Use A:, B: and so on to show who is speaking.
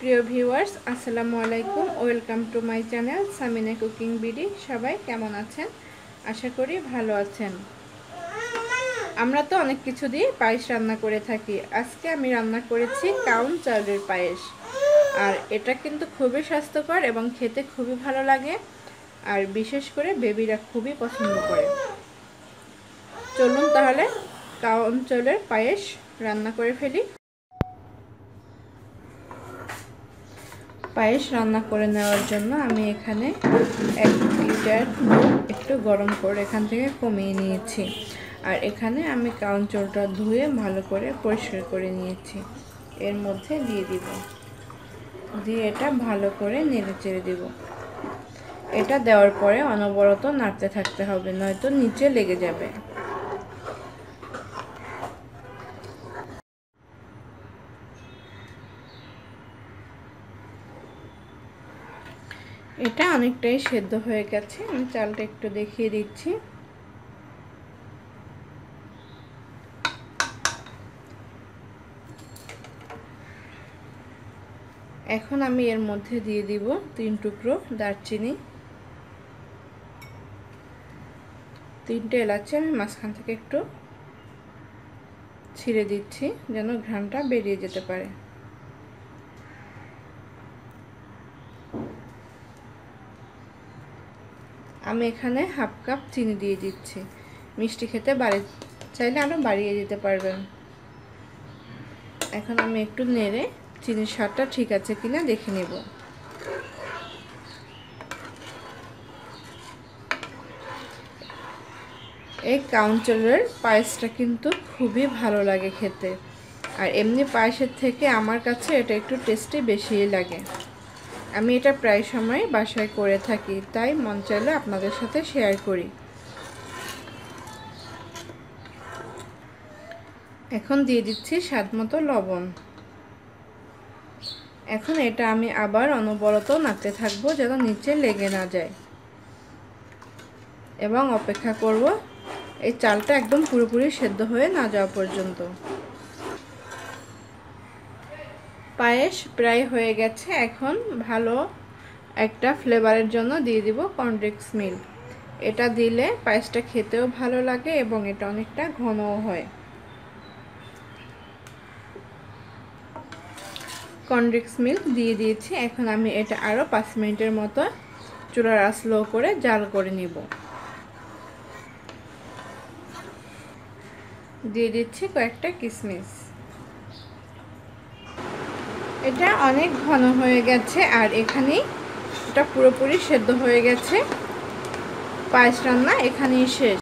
A: প্রিয় ভিউয়ার্স আসসালামু আলাইকুম, welcome to my channel Samina cooking BD. সবাই কেমন আছেন? আশা করি ভালো আছেন। আমরা তো অনেক কিছু দিয়ে পায়েস রান্না করে থাকি। আজকে আমি রান্না করেছি কাউন চালের পায়েস। আর এটা কিন্তু খুবই স্বাস্থ্যকর এবং খেতে খুবই ভালো লাগে, আর বিশেষ করে বেবিরা খুবই পছন্দ করে। চলুন তাহলে কাউন চালের পায়েস রান্না করে ফেলি। পায়েস রান্না করে নেওয়ার জন্য আমি এখানে 1 লিটার দুধ একটু গরম করে এখান থেকে কমিয়ে নিয়েছি। আর এখানে আমি কাউন চালটা ধুয়ে ভালো করে পরিষ্কার করে নিয়েছি। এর মধ্যে দিয়ে দিব, দিয়ে এটা ভালো করে নেড়ে চেড়ে দিব। এটা দেওয়ার পরে অনবরত নাড়তে থাকতে হবে, নয়তো নিচে লেগে যাবে। এটা অনেকটাই সেদ্ধ হয়ে গেছে। আমি চালটা একটু দেখিয়ে দিচ্ছি। এখন আমি এর মধ্যে দিয়ে দিব 3 টুকরো দারচিনি, 3টে এলাচি আমি মাঝখান থেকে একটু ছিঁড়ে দিচ্ছি যেন ঘ্রাণটা বেরিয়ে যেতে পারে। আমি এখানে হাফ কাপ চিনি দিয়ে দিচ্ছি। মিষ্টি খেতে চাইলে আরও বাড়িয়ে দিতে পারবেন। এখন আমি একটু নেড়ে চিনির স্বাদটা ঠিক আছে কিনা দেখে নেব। এই কাউন চালের পায়েসটা কিন্তু খুবই ভালো লাগে খেতে, আর এমনি পায়েসের থেকে আমার কাছে এটা একটু টেস্টি বেশিই লাগে। আমি এটা প্রায় সময় বাসায় করে থাকি, তাই মন চাইলে আপনাদের সাথে শেয়ার করি। এখন দিয়ে দিচ্ছি স্বাদমতো লবণ। এখন এটা আমি আবার অনবরত নাড়তে থাকবো যেন নিচে লেগে না যায়, এবং অপেক্ষা করব এই চালটা একদম পুরোপুরি সেদ্ধ হয়ে না যাওয়া পর্যন্ত। পায়েস প্রায় হয়ে গেছে। এখন ভালো একটা ফ্লেভারের জন্য দিয়ে দিব কর্নফ্লেক্স মিল্ক। এটা দিলে পায়েসটা খেতেও ভালো লাগে এবং এটা অনেকটা ঘনও হয়। কর্নফ্লেক্স মিল্ক দিয়ে দিয়েছি। এখন আমি এটা আরও 5 মিনিটের মতো চুলার আঁচ স্লো করে জাল করে নিব। দিয়ে দিচ্ছি কয়েকটা কিশমিশ। এটা অনেক ঘন হয়ে গেছে, আর এখানেই এটা পুরোপুরি সেদ্ধ হয়ে গেছে। পায়েস রান্না এখানেই শেষ।